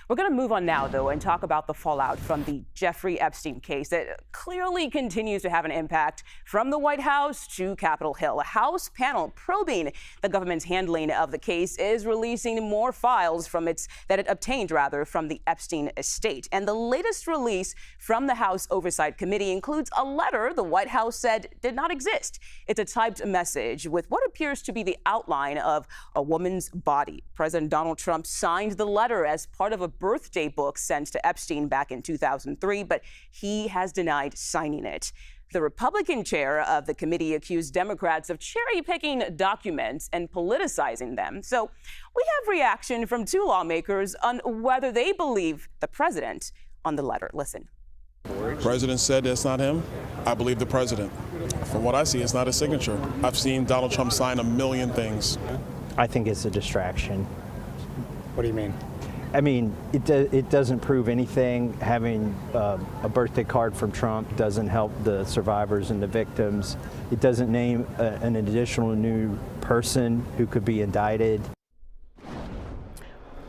We're going to move on now, though, and talk about the fallout from the Jeffrey Epstein case that clearly continues to have an impact from the White House to Capitol Hill. A House panel probing the government's handling of the case is releasing more files from it obtained from the Epstein estate. And the latest release from the House Oversight Committee includes a letter the White House said did not exist. It's a typed message with what appears to be the outline of a woman's body. President Donald Trump signed the letter as part of a birthday book sent to Epstein back in 2003, but he has denied signing it. The Republican chair of the committee accused Democrats of cherry-picking documents and politicizing them. So we have reaction from two lawmakers on whether they believe the president on the letter. Listen. The president said it's not him. I believe the president. From what I see, it's not his signature. I've seen Donald Trump sign a million things. I think it's a distraction. What do you mean? I mean, it doesn't prove anything. Having a birthday card from Trump doesn't help the survivors and the victims. It doesn't name an additional new person who could be indicted. All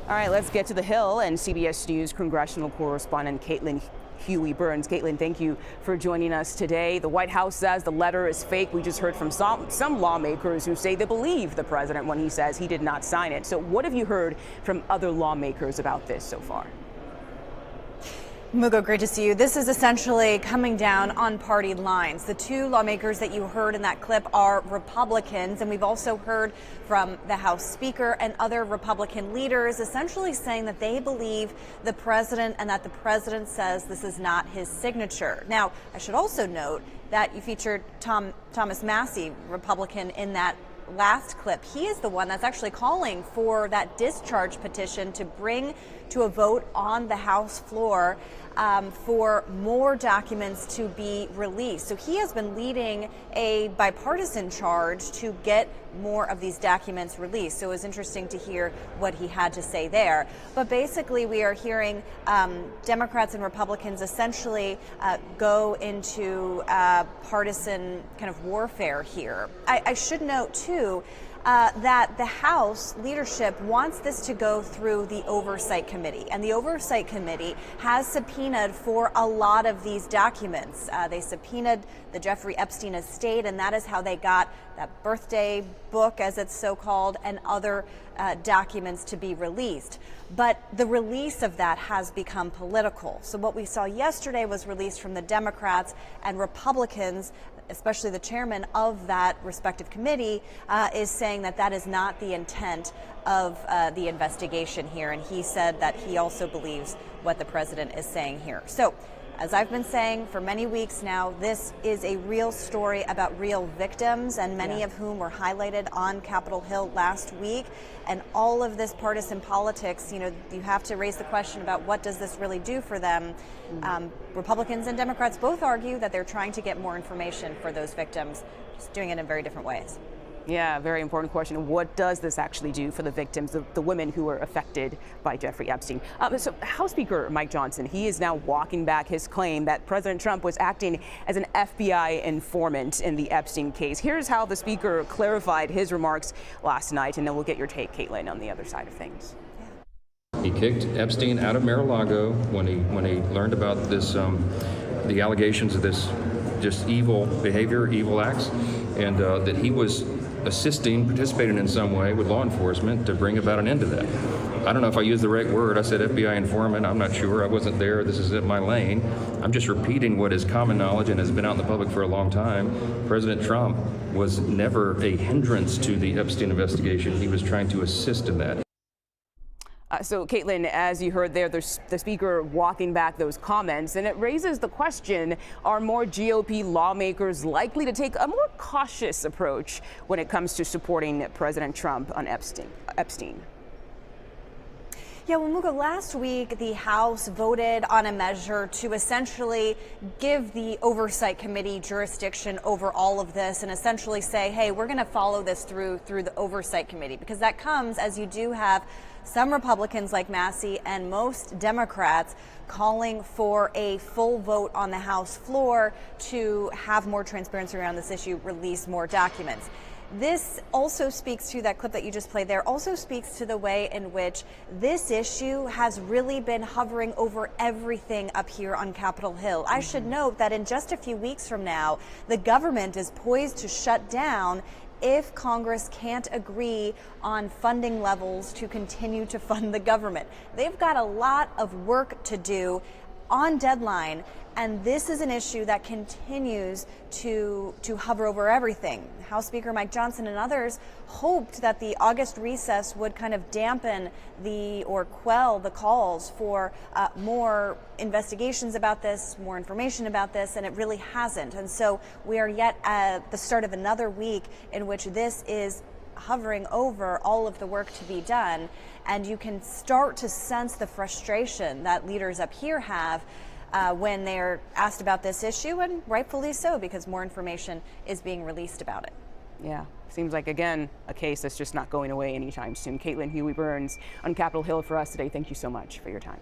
right, let's get to the Hill and CBS News congressional correspondent Caitlin Huey-Burns. Caitlin, thank you for joining us today. The White House says the letter is fake. We just heard from some lawmakers who say they believe the president when he says he did not sign it. So what have you heard from other lawmakers about this so far? Mugo, great to see you. This is essentially coming down on party lines. The two lawmakers that you heard in that clip are Republicans, and we've also heard from the House Speaker and other Republican leaders essentially saying that they believe the president and that the president says this is not his signature. Now, I should also note that you featured Thomas Massie, Republican, in that last clip. He is the one that's actually calling for that discharge petition to bring to a vote on the House floor for more documents to be released. So he has been leading a bipartisan charge to get more of these documents released. So it was interesting to hear what he had to say there. But basically, we are hearing Democrats and Republicans essentially go into partisan kind of warfare here. I should note, too, that the House leadership wants this to go through the Oversight Committee. And the Oversight Committee has subpoenaed for a lot of these documents. They subpoenaed the Jeffrey Epstein estate, and that is how they got that birthday book, as it's so called, and other documents to be released. But the release of that has become political. So what we saw yesterday was released from the Democrats and Republicans, especially the chairman of that respective committee, is saying that that is not the intent of the investigation here. And he said that he also believes what the president is saying here. So, as I've been saying for many weeks now, this is a real story about real victims, and many of whom were highlighted on Capitol Hill last week. And all of this partisan politics, you know, you have to raise the question about what does this really do for them. Republicans and Democrats both argue that they're trying to get more information for those victims, just doing it in very different ways. Yeah, very important question. What does this actually do for the victims, the women who were affected by Jeffrey Epstein? So House Speaker Mike Johnson, he is now walking back his claim that President Trump was acting as an FBI informant in the Epstein case. Here's how the speaker clarified his remarks last night, and then we'll get your take, Caitlin, on the other side of things. He kicked Epstein out of Mar-a-Lago when he learned about this, the allegations of this just evil behavior, evil acts, and that he was participating in some way with law enforcement to bring about an end to that. I don't know if I used the right word. I said FBI informant. I'm not sure. I wasn't there. This isn't my lane. I'm just repeating what is common knowledge and has been out in the public for a long time. President Trump was never a hindrance to the Epstein investigation. He was trying to assist in that. So, Caitlin, as you heard there, the speaker walking back those comments, and it raises the question, are more GOP lawmakers likely to take a more cautious approach when it comes to supporting President Trump on Epstein? Yeah, well, Mugo, last week the House voted on a measure to essentially give the Oversight Committee jurisdiction over all of this and essentially say, hey, we're going to follow this through the Oversight Committee, because that comes as you do have some Republicans like Massie and most Democrats calling for a full vote on the House floor to have more transparency around this issue, release more documents. This also speaks to that clip that you just played there, also speaks to the way in which this issue has really been hovering over everything up here on Capitol Hill. I should note that in just a few weeks from now, the government is poised to shut down if Congress can't agree on funding levels to continue to fund the government. They've got a lot of work to do on deadline, and this is an issue that continues to hover over everything. House Speaker Mike Johnson and others hoped that the August recess would kind of dampen or quell the calls for more investigations about this, more information about this, and it really hasn't. And so we are yet at the start of another week in which this is hovering over all of the work to be done. And you can start to sense the frustration that leaders up here have when they're asked about this issue, and rightfully so, because more information is being released about it. Yeah, seems like, again, a case that's just not going away anytime soon. Caitlin Huey-Burns on Capitol Hill for us today. Thank you so much for your time.